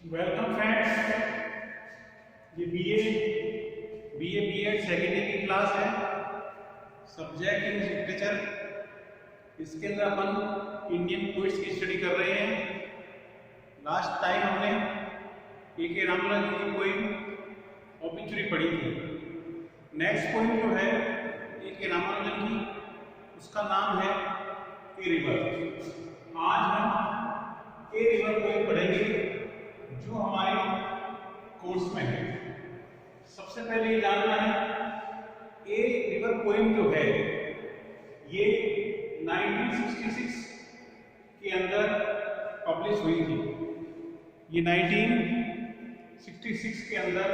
Welcome friends. ये BEd second year की class है। Subject in literature. इसके अंदर अपन इंडियन पोइट्स की स्टडी कर रहे हैं। लास्ट टाइम हमने ए.के. राममोहन जी की पोइम ऑब्ituary पढ़ी थी। नेक्स्ट पोइम जो है ए.के. राममोहन की, उसका नाम है ए रिवर। आज हम ए रिवर पोइम पढ़ेंगे जो हमारे कोर्स में है। सबसे पहले ये जानना है ए रिवर पोइम जो है ये 1966 के अंदर पब्लिश हुई थी। ये 1966 के अंदर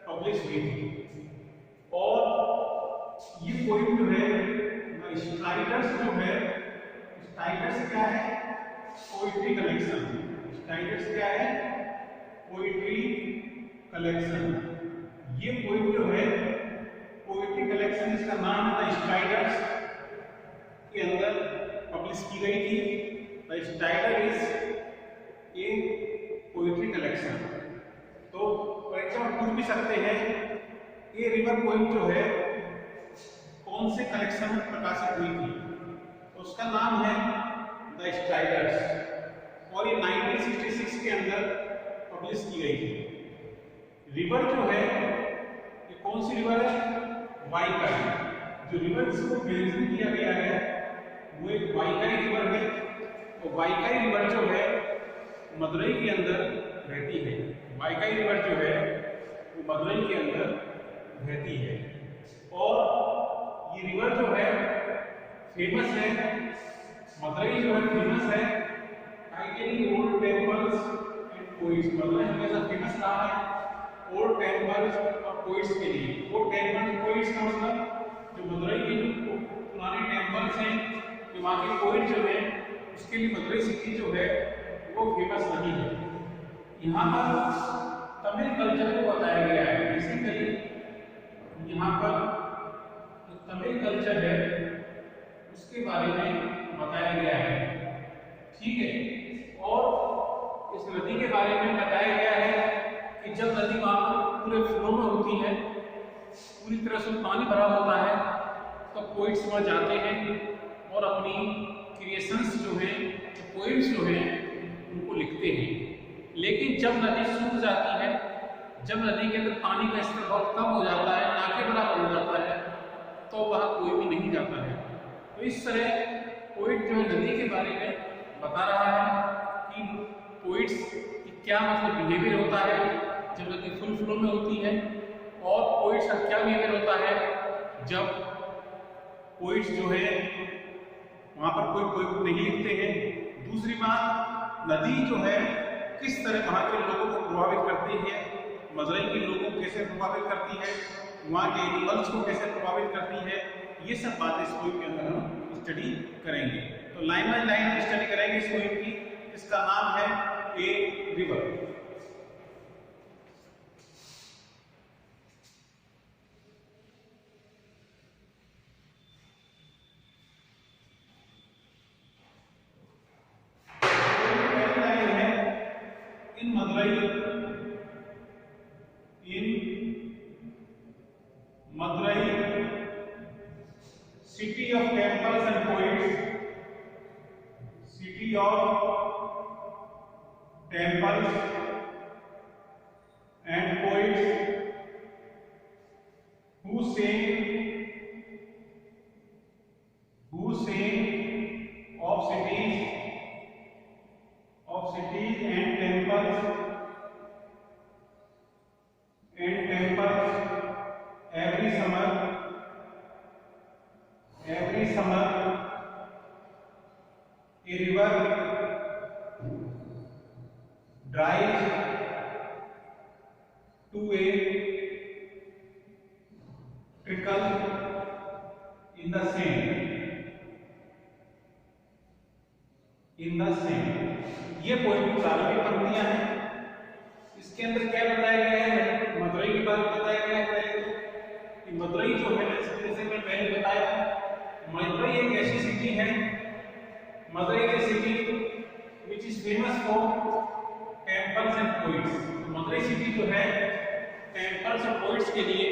पब्लिश हुई थी और ये पोइम जो है स्टाइलर्स जो है, स्टाइलर्स क्या है? Poetry collection. स्टाइलर्स क्या है? Poetry collection. ये पोइम जो है पोइट्री कलेक्शन, इसका नाम था स्टाइलर्स, के अंदर पब्लिश की गई थी। The styler is a poetry collection. तो परीक्षा में पूछ भी सकते हैं ये रिवर पोइम जो है कौन से कलेक्शन में प्रकाशित हुई थी, तो उसका नाम है द स्टाइलर्स और ये 1966 के अंदर पब्लिश की गई थी। रिवर जो है ये कौन सी रिवर है? वाईकाई। जो रिवर जिसको मेंशन किया गया है वो एक वाईकाई रिवर है। तो वाईकाई रिवर जो है मदुरई के अंदर रहती है। वाईकाई रिवर जो है वो मदुरई के अंदर रहती है और ये रिवर जो है फेमस है। मदुरई जो है फेमस है old temples and poets. Madurai हमेशा फेमस रहा है ओल्ड टेम्पल्स और पोइट्स के लिए। ओल्ड टेम्पल्स पोइट्स का मतलब जो मदुरई के जो पुराने टेम्पल्स हैं, जो वहाँ के पोइट जो है, उसके लिए मदुरई सिटी जो है वो फेमस नहीं है। यहाँ पर तमिल कल्चर को बताया गया है। बेसिकली यहाँ पर जो तमिल कल्चर है उसके बारे में बताया गया है, ठीक है। और इस नदी के बारे में बताया गया है कि जब नदी वहां पूरे फ्लो में होती है, पूरी तरह से पानी भरा होता है, तो पोइट्स वहां जाते हैं और अपनी क्रिएशंस जो हैं, पोइट्स जो हैं, उनको लिखते हैं। लेकिन जब नदी सूख जाती है, जब नदी के अंदर पानी का स्तर बहुत कम हो जाता है, ना के बराबर हो जाता है, तो वह कोई भी नहीं जाता है। तो इस तरह पोइट जो है नदी के बारे में बता रहा है कि पोइट्स की क्या मतलब बिहेवियर होता है जब नदी फुल फ्लो में होती है, और पोइट्स का क्या बिहेवियर होता है जब पोइट्स जो है वहां पर कोई पोइम नहीं लिखते हैं। दूसरी बात, नदी जो है किस तरह वहां के लोगों को प्रभावित करती है, मदुरई के लोगों को कैसे प्रभावित करती है, वहां के एनिमल्स को कैसे प्रभावित करती है, ये सब बातें इस पोइम के अंदर हम स्टडी करेंगे। तो लाइन बाय लाइन स्टडी करेंगे इस पोइम की। इसका नाम है a river. In Madurai city of temples and poets, city of temples and poets who sang of cities and temples every summer a river drives to a trickle in the sand. ये poem की प्रारंभिक पंक्तियां हैं। इसके अंदर क्या बताया गया है? मदुरई के बारे में बताया गया है। पहले तो कि मदुरई जो है, जैसे मैं पहले बताया था, मदुरई एक ऐसी सिटी है, मदुरई की city which is famous for temples and poets. Madurai city जो है टेम्पल्स और पोइट्स के लिए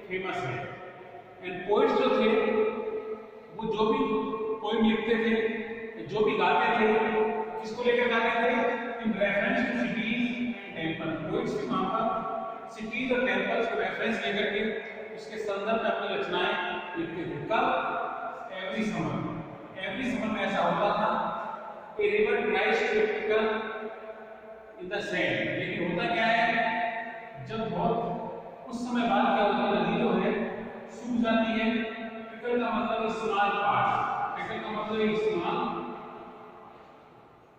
फेमस है। एंड पोइट्स जो थे वो जो भी पोइम लिखते थे, जो भी गाते थे, किसको लेकर गाते थे? In reference to cities and temple. Poets भी वहां पर सिटीज और टेम्पल्स को रेफरेंस लेकर के उसके संदर्भ में अपनी रचनाएं लिखते थे। कब? एवरी समर में ऐसा होता था। A river tries to trickle in the sand. लेकिन होता क्या है, जब बहुत कुछ समय बाद क्या होता है, नदी जो है सूख जाती है। ट्रिकल का मतलब स्मॉल पार्ट, ट्रिकल का मतलब स्मॉल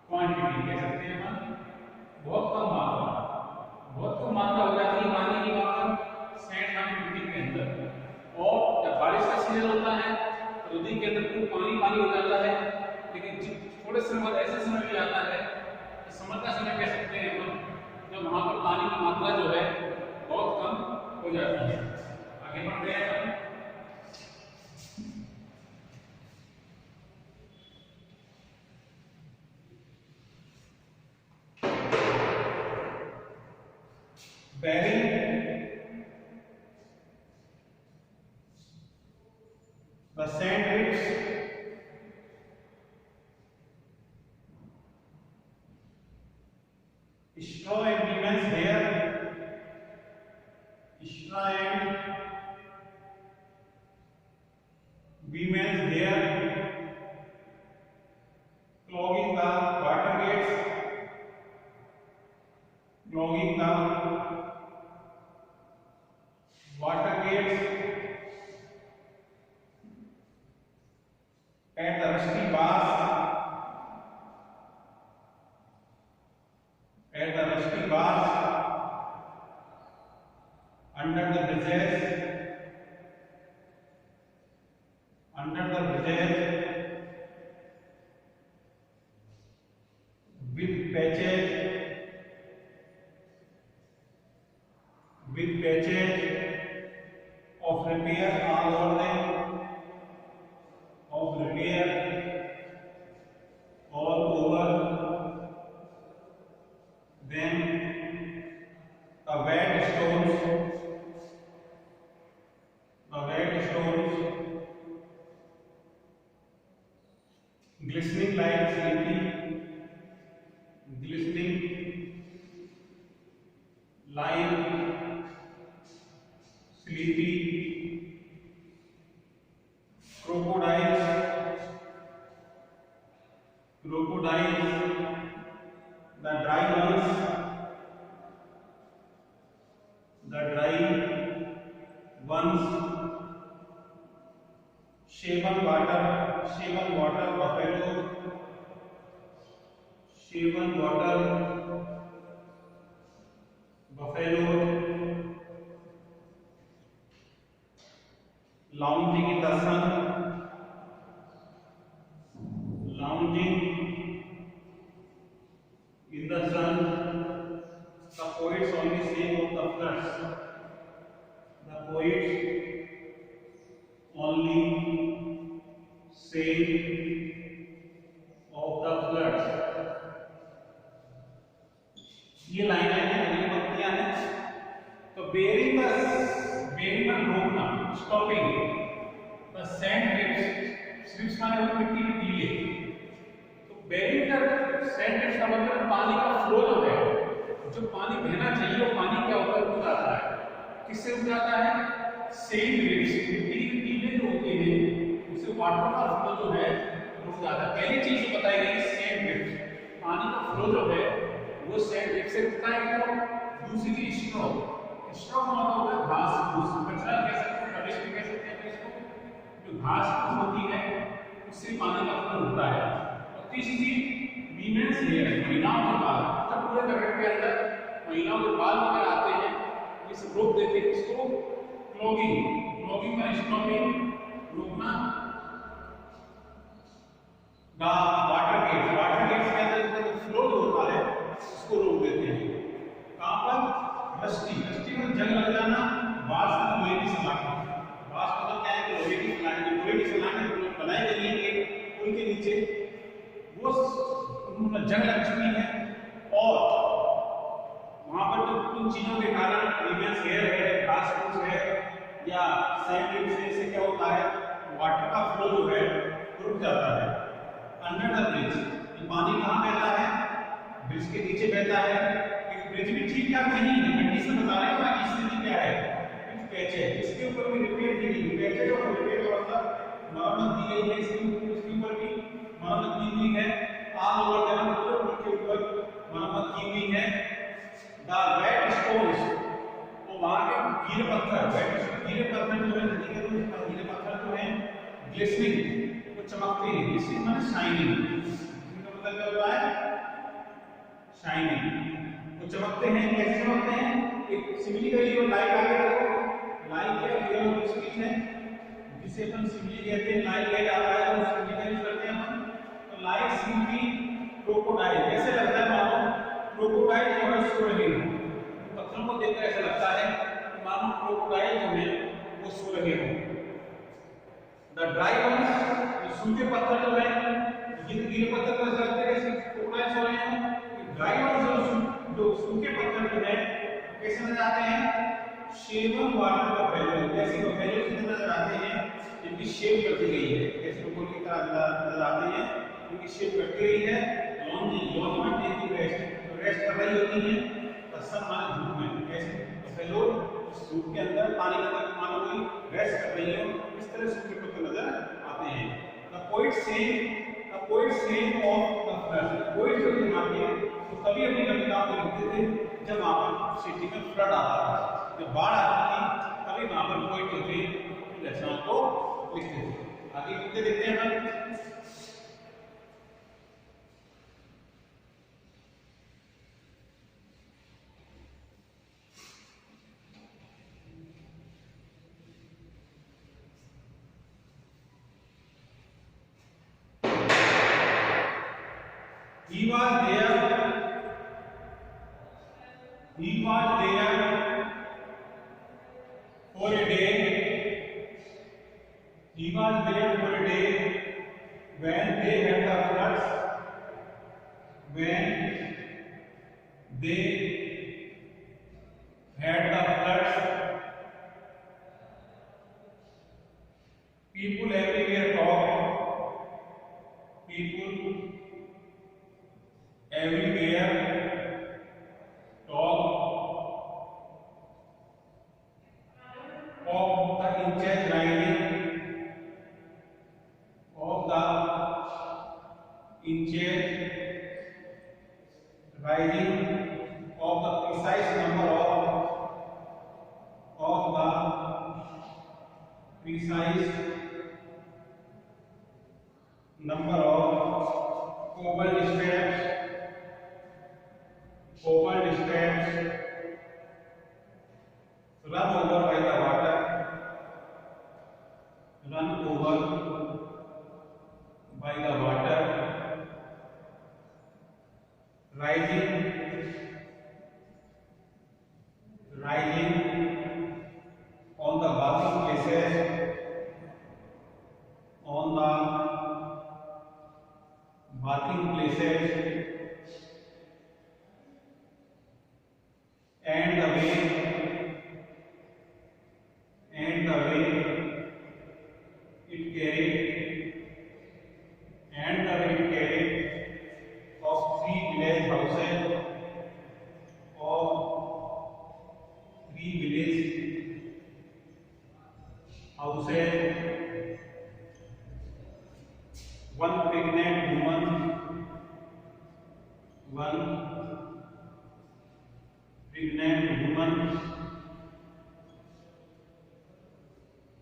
क्वांटिटी कह सकते हैं हम, बहुत कम मात्रा हो जाती है पानी की वहां पर सैंड यानी मिट्टी के अंदर। और जब बारिश का सीजन होता है तो नदी के अंदर खूब पानी हो जाता है। लेकिन थोड़े समय बाद ऐसा समय भी आता है, समर का समय कह सकते हैं हम, जब वहां पर पानी की मात्रा जो है बहुत कम हो जाती है। आगे बढ़ते हैं हम। Bearing the sand ridge straw and women's hair, straw and women's hair, clogging the water gates, clogging the water gates at the rusty bars, under the bridges, with patches of repair all over them, then the wet stones glistening like sleepy crocodiles, the dry ones, shaven water buffalo, lounging in the sun, the poets only sing of the floods. ये line है, अगली पंक्तियां हैं। तो bearing रोकना, stopping the sand drifts माने वो मिट्टी में टीले। तो बेरिंग द सैंड ड्रिफ्ट्स का मतलब पानी का फ्लो जो है, जो पानी बहना चाहिए वो पानी क्या होता है, रुक जाता है। किससे रुक जाता है? सैंड ड्रिफ्ट्स, मिट्टी के टीले जो होते हैं उससे वाटर का फ्लो जो है रुक जाता है। पहली चीज जो बताई गई सैंड ड्रिफ्ट, पानी का फ्लो जो है वो सैंड ड्रिफ्ट से रुकता है। तो दूसरी चीज स्ट्रॉ का मतलब होता है घास फूस, कचरा कह सकते हैं, रबिश भी कह सकते हैं इसको। जो घास फूस होती है उससे पानी का फ्लो रुकता है। और तीसरी चीज वीमेंस हेयर, महिलाओं के बाल। तब पूरे जगत के अंदर महिलाओं के बाल वगैरह आते हैं, ये सब रोक देते हैं। इसको क्लॉगिंग का स्टॉपिंग, रोकना। वाटर गेट्स के अंदर फ्लो जो होता है उसको रोक देते हैं। कहां पर? रस्टी में जंग लग जाना, बांस का लोहे की सलाखें। बांस मतलब क्या है? लोहे की सलाखें बनाई गई है पुल के नीचे, वो जंग लग चुकी है और उन चीजों के कारण प्रीवियस हेयर है, घास फूस है या सैंड से क्या होता है, वाटर का फ्लो जो है रुक जाता है। अंडर द ब्रिज, पानी कहाँ बहता है, ब्रिज के नीचे बहता है। ब्रिज भी ठीक ठाक नहीं है, कंडीशन बता रहे हैं कि स्थिति क्या है, पैच है, इसके ऊपर भी रिपेयर की गई, पैच है और रिपेयर का मतलब मरम्मत की गई है, इसके ऊपर भी मरम्मत की हुई है। ऑल ओवर द रोड के ऊपर मरम्मत की हुई है। द वेट स्टोन्स, वो वहां के गीले पत्थर, गीले पत्थर जो है नदी के रूप गीले पत्थर जो है ग्लिसनिंग, वो चमकते हैं। ग्लिसनिंग माने शाइनिंग, इसका मतलब क्या होता है, शाइनिंग, वो चमकते हैं। कैसे चमकते हैं, एक सिमिली का ये लाइट आ गया, लाइट क्या फिगर ऑफ स्पीच है जिसे अपन सिमिली कहते हैं। लाइट आ रहा है तो सिमिली का यूज करते हैं अपन। तो लाइट सिमिली क्रोकोडाइल, ऐसे लगता है मानो क्रोकोडाइल जो है सो रहे हो, पत्थरों को देखकर ऐसा लगता है कि मानो क्रोकोडाइल जो है वो सो रहे हो। द ड्राई वंस, सूखे पत्थर जो है, ये गीले पत्थर को ऐसा लगता है जैसे क्रोकोडाइल सो रहे हो। ड्राई वंस जो सूखे पत्थर जो है कैसे नजर आते हैं, शेवन वाटर का वैल्यू, जैसे वैल्यू कितने नजर आते हैं, इनकी शेप करती गई है, जैसे ऊपर की तरह नजर आते हैं, इनकी शेप कटी गई है। लॉन्ग में टेकिंग रेस्ट कर रही होती है, तस्सन माने धूप में, ऐसे फैलो धूप के अंदर पानी के अंदर मानो कोई रेस्ट कर रही हो, इस तरह सूखे पत्थर नजर आते हैं। The poet saying of the flood, poet जो थे तो कभी अपनी कविताओं को लिखते थे जब वहां पर सिटी में फ्लड आता था, जब बाढ़ आती थी, तभी वहां पर पोएट जो थे अपनी रचनाओं को लिखते थे। आगे लिखते देखते हैं हम। He was there for a day. He was there for a day when they had the floods. When they had the floods, people everywhere talked. People everywhere talk of the inches rising, of the inches rising, of the precise number of the precise number of cobalt steps run over by the water, run over by the water, rising on the bathing places, on the bathing places, and the way it carried, of three village houses, one pregnant woman,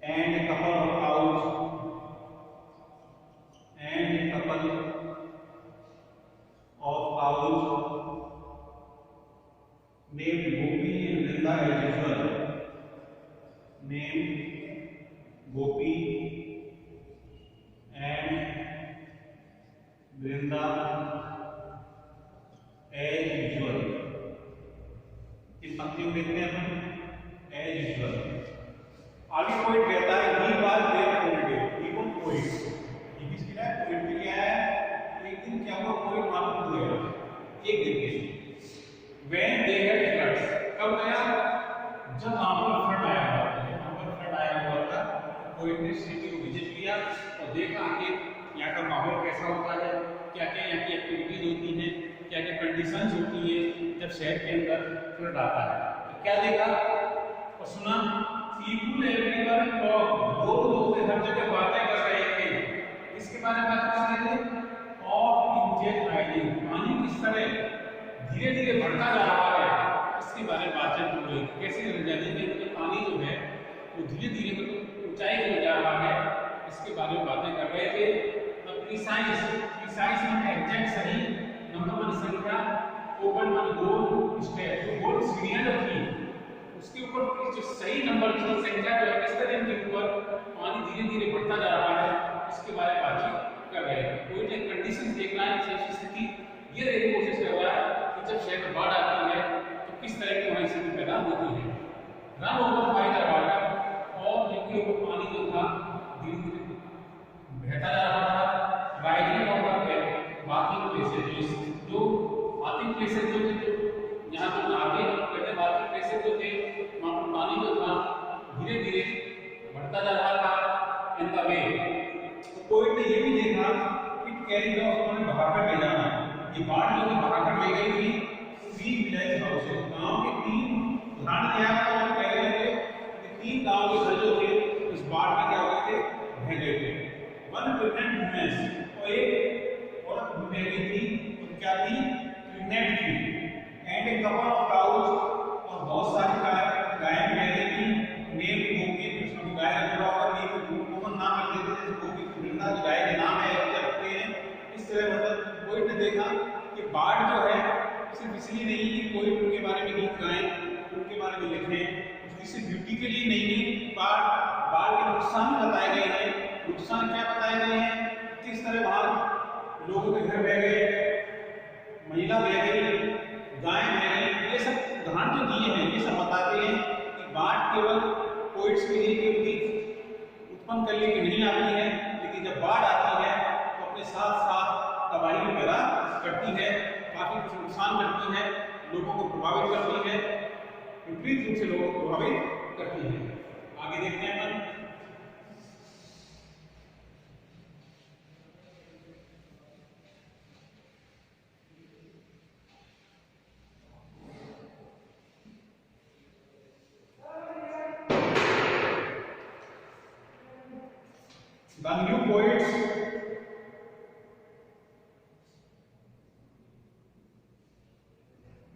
and a couple of cows, named Gopi and Vrinda as usual. Named Gopi and Vrinda as usual. इस पंक्ति को देखते हैं हम, as usual. आगे poet कहता है he was there for a day. he was poet. ये किसकी है? पोइट की क्या है? एक दिन क्या हुआ, पोइट मालूम हो गया, एक दिन के when they had floods, कब कंडीशंस होती है जब शहर के अंदर फ्लड आता है। तो क्या देखा और सुना, पीपल एवरीवन टॉक, लोग दूसरे हर जगह बातें कर रहे थे। इसके बारे में बात कर रहे थे ऑफ इंजेक्ट राइजिंग, पानी किस तरह धीरे धीरे बढ़ता जा रहा है, इसके बारे में बातचीत हो रही थी। कैसे नदी में पानी जो है वो धीरे धीरे ऊंचाई में जा रहा है, इसके बारे में बातें कर रहे थे। प्रिसाइज में एग्जैक्ट सही नंबर वाली संख्या, ओपन वाली गोल स्टेप, जो गोल सीढ़ियां जो थी उसके ऊपर जो सही नंबर की संख्या जो है किस तरह के ऊपर पानी धीरे धीरे बढ़ता जा रहा है, इसके बारे में बातचीत कर रहे हैं। कोई एक कंडीशन देखना है, स्थिति ये देखने की कोशिश कर रहा है कि जब शहर में बाढ़ आती है तो किस तरह की वहां स्थिति पैदा होती है। Run over by the water, और जिनके ऊपर पानी जो था धीरे धीरे बहता जा रहा था। राइजिंग ओवर बाथिंग प्लेसेस, जो बाथिंग प्लेसेस जो थे, जहाँ पर नहाते हैं बाथिंग प्लेसेस जो थे, वहाँ पर पानी जो था धीरे धीरे बढ़ता जा रहा था। इन द वे कोई ने ये भी देखा कि कैरी ऑफ उन्होंने बहाकर ले जाना, ये बाढ़ जो थी बहाकर ले गई थी 3 विलेज हाउसेस, गांव के 3 ध्यान दिया और कह रहे थे कि 3 गांव के घर जो थे इस बाढ़ में क्या हो गए थे, बह गए थे। वन प्रेग्नेंट वुमेन, और एक औरत बह गई थी, तो क्या थी, प्रेग्नेंट थी। And a couple of cows, और बहुत सारी गायें बह गई थी। नेम गोपी, उसमें गाय का जुड़ा हुआ नेम कॉमन नाम रख देते हैं, जैसे गोपी वृंदा जो गाय के नाम है रखते हैं। इस तरह मतलब कोई ने देखा कि बाढ़ जो है सिर्फ इसलिए नहीं कि कोई उनके बारे में गीत गाएं, उनके बारे में लिखें, उसकी सिर्फ ब्यूटी के लिए नहीं, बाढ़ के नुकसान बताए गए हैं। नुकसान क्या बताए गए हैं, किस तरह वहां लोगों के घर बह गए, महिला बह गई, गाय बह गई, ये सब उदाहरण जो दिए हैं ये सब बताते हैं कि बाढ़ केवल पोइट्स के लिए केवल गीत उत्पन्न करने के नहीं आती है, लेकिन जब बाढ़ आती है तो अपने साथ साथ तबाही पैदा करती है, काफी नुकसान करती है, लोगों को प्रभावित करती है, विपरीत रूप से लोगों को प्रभावित करती है। आगे देखते हैं अपन।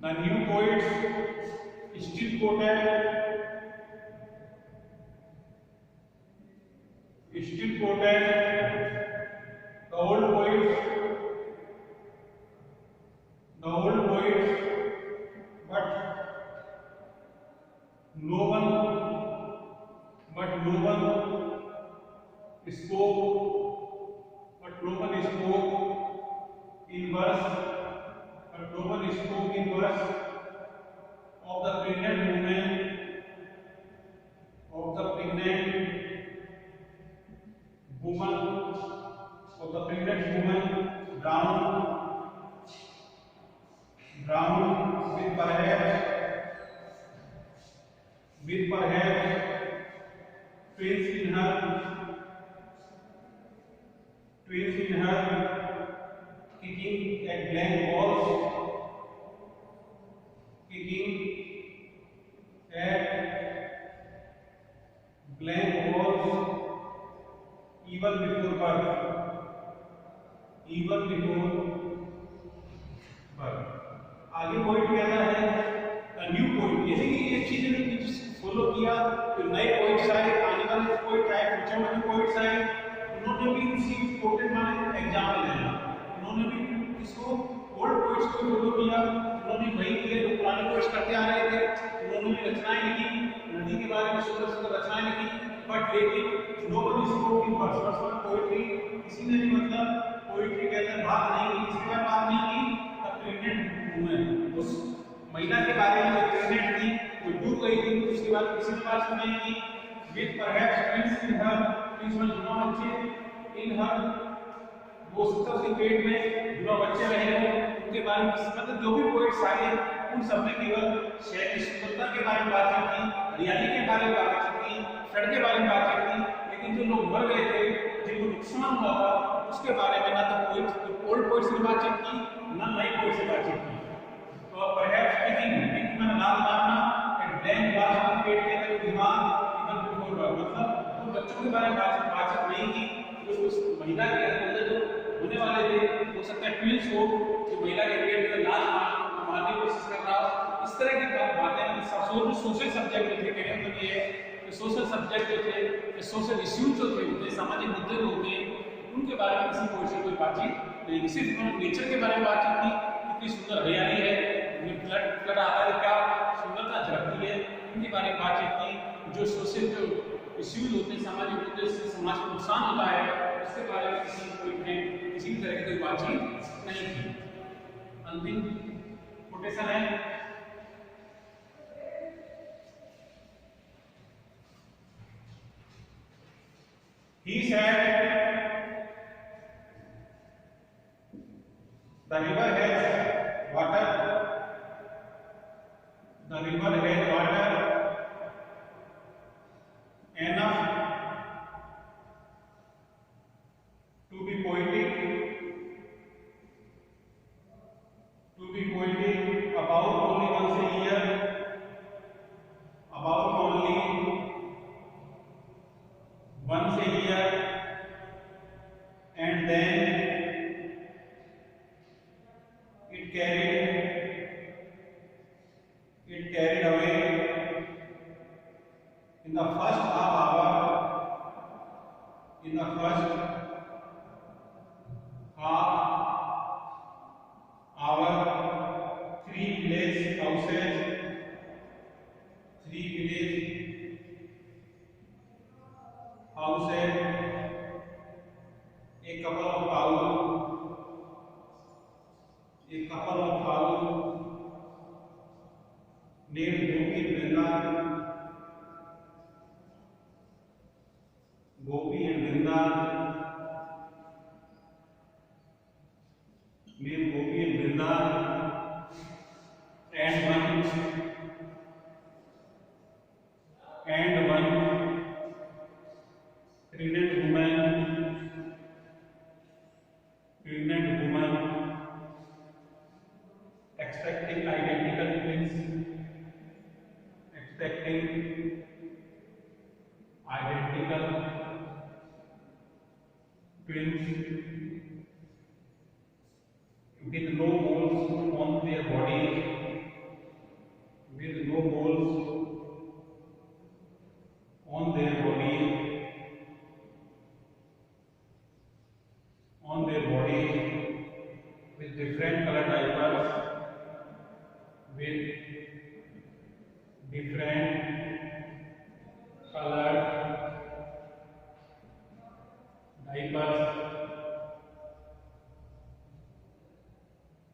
The new poets still quoted the old poets, but no one spoke in verse of the pregnant woman drowned with perhaps twins in her kicking at blank walls, even before birth. आगे point कहता है new point, जैसे कि एक चीज ने follow किया, तो नए पॉइंट्स आए, आने वाले पॉइंट आए, फ्यूचर में जो पॉइंट्स आए, उन्होंने भी इसी कोटेड माने एग्जाम्पल लेना, उन्होंने भी इसको ओल्ड पॉइंट्स को फॉलो किया, उन्होंने वही किए जो पुराने पॉइंट्स करते आ रहे थे, उन्होंने भी रचनाएं लिखी, नदी के बारे में सुंदर सुंदर रचनाएं लिखी, बट लेकिन nobody spoke in personal poetry, किसी ने भी मतलब पोएट्री के अंदर बात नहीं की, किसी ने बात नहीं की प्रेग्नेंट वुमेन, उस महिला के बारे में जो प्रेग्नेंट थी, वो डूब गई थी, उसके बाद किसी ने बात नहीं की। With perhaps twins in her, twins में जुड़वा बच्चे इन हर, वो उसके पेट में जुड़वा बच्चे रहे हैं, उनके बारे में मतलब जो भी पोएट्स आए उन सब ने केवल शहर की सुंदरता के बारे में बातचीत की, हरियाली के बारे में बातचीत की, सड़क के बारे में बातचीत की, लेकिन जो लोग मर गए थे, जिनको नुकसान हुआ था, उसके बारे में ना तो ओल्ड पोएट्स ने बातचीत की, ना नए पोएट्स ने बातचीत की। फील्स हो कि महिला के पेट में लाश मारने की कोशिश कर रहा हो, इस तरह की बातें सोशल सब्जेक्ट थे। कहने का मतलब ये है कि सोशल सब्जेक्ट जो थे, सोशल इश्यूज जो थे, सामाजिक मुद्दे जो होते हैं, उनके बारे में किसी कोई बातचीत नहीं। सिर्फ नेचर के बारे में बातचीत की, कितनी सुंदर हरियाली है, फ्लड आता है, क्या सुंदरता झलकती है, उनके बारे में बातचीत की। जो सोशल जो इश्यूज होते हैं, सामाजिक मुद्दे से समाज को नुकसान होता है, उसके बारे में किसी भी तरह की कोई बातचीत नहीं की। अंतिम कोटेशन है, he said the river has water, the river has water enough to be poetic about only once a year, about only once a year, and then it carried away in the first half hour, three village houses, a couple of cows named Gopi and Vrinda, and one pregnant woman expecting identical twins, with no moles on their body, with different color diapers,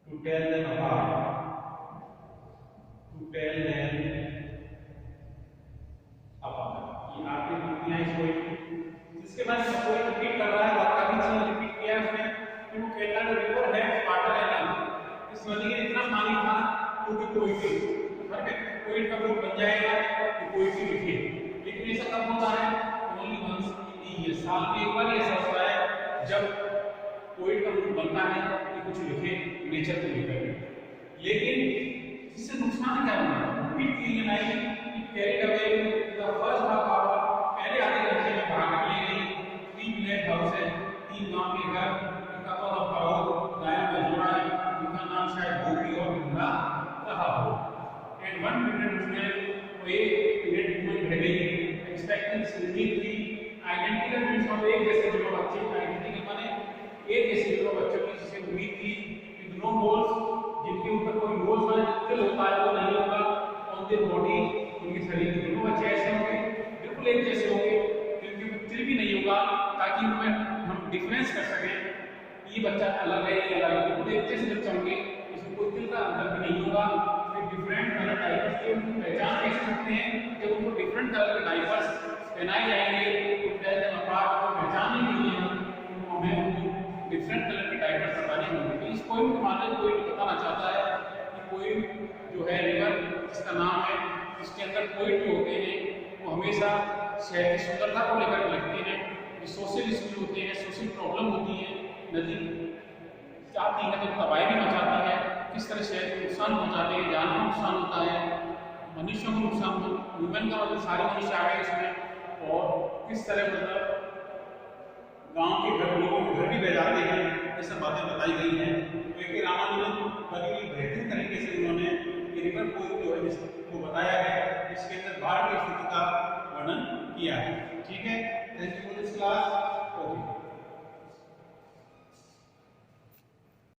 to tell them apart. ये आपकी पंक्तियां इसको जिसके बाद कोई repeat कर रहा है, काफी चीज रिपीट किया है उसने कि वो कहता है रिवर है वाटर है ना, इस नदी में इतना पानी था तो भी कोई कोई का रूप बन जाएगा कि कोई भी लिखे। लेकिन ऐसा कब होता है? ओनली वंस इन ईयर, साल में एक बार ऐसा होता है जब कोई का रूप बनता है कि कुछ लिखे नेचर को लेकर। लेकिन इससे नुकसान क्या होगा? रिपीट की ये line carry away the first half hour, पहले आधे घंटे में भाग ले गई 3 विलेज हाउस है, 3 गांव के घर, कपल ऑफ काउ, गायों का जोड़ा है जिनका नाम शायद गोपी और वृंदा रहा हो, एंड वन प्रेग्नेंट वुमन, वो एक प्रेग्नेंट वुमन रह गई एक्सपेक्टिंग उम्मीद थी। आइडेंटिकल मींस हम एक जैसे जो बच्चे, आइडेंटिकल माने एक जैसे जो बच्चों की जिसे उम्मीद थी, विद नो मोल्स, जिनके ऊपर कोई मोल्स वाला टिल होता है वो नहीं होगा, ऑन देयर बॉडी, उनके शरीर के दोनों बच्चे ऐसे होंगे, बिल्कुल एक जैसे होंगे, क्योंकि उनमें तिल भी नहीं होगा, ताकि उनमें हम डिफरेंस कर सकें ये बच्चा अलग है ये अलग है, बिल्कुल एक जैसे बच्चे होंगे, इसमें कोई तिल का अंतर भी नहीं होगा। फिर डिफरेंट कलर डाइपर्स की उनकी पहचान कैसे करते हैं? जब उनको डिफरेंट कलर के डाइपर्स पहनाए जाएंगे तो पहले अपार्ट को पहचान ही नहीं है, तो हमें उनको डिफरेंट कलर के डाइपर्स लगाने होंगे। इस पोएम के माध्यम कोई बताना चाहता है कि पोएम जो है रिवर जिसका नाम है, इसके अंदर पोएट जो होते हैं वो हमेशा शहर की सुंदरता को लेकर लिखते हैं, जो सोशल इश्यूज होते हैं, सोशल प्रॉब्लम होती है, नदी आती है तो तबाही भी मचाती है, किस तरह शहर को नुकसान पहुंचाते हैं, जान को नुकसान होता है, मनुष्यों को नुकसान, वुमेन का मतलब सारे मनुष्य आ गए इसमें, और किस तरह मतलब गांव के घर लोगों के घर भी बह जाते हैं, ये सब बातें बताई गई हैं। तो एक रामानुजन बड़ी ही बेहतरीन तरीके से उन्होंने ये रिवर पोइम जो है जिसको बताया है, इसके अंदर बाढ़ की स्थिति का वर्णन किया है। ठीक है।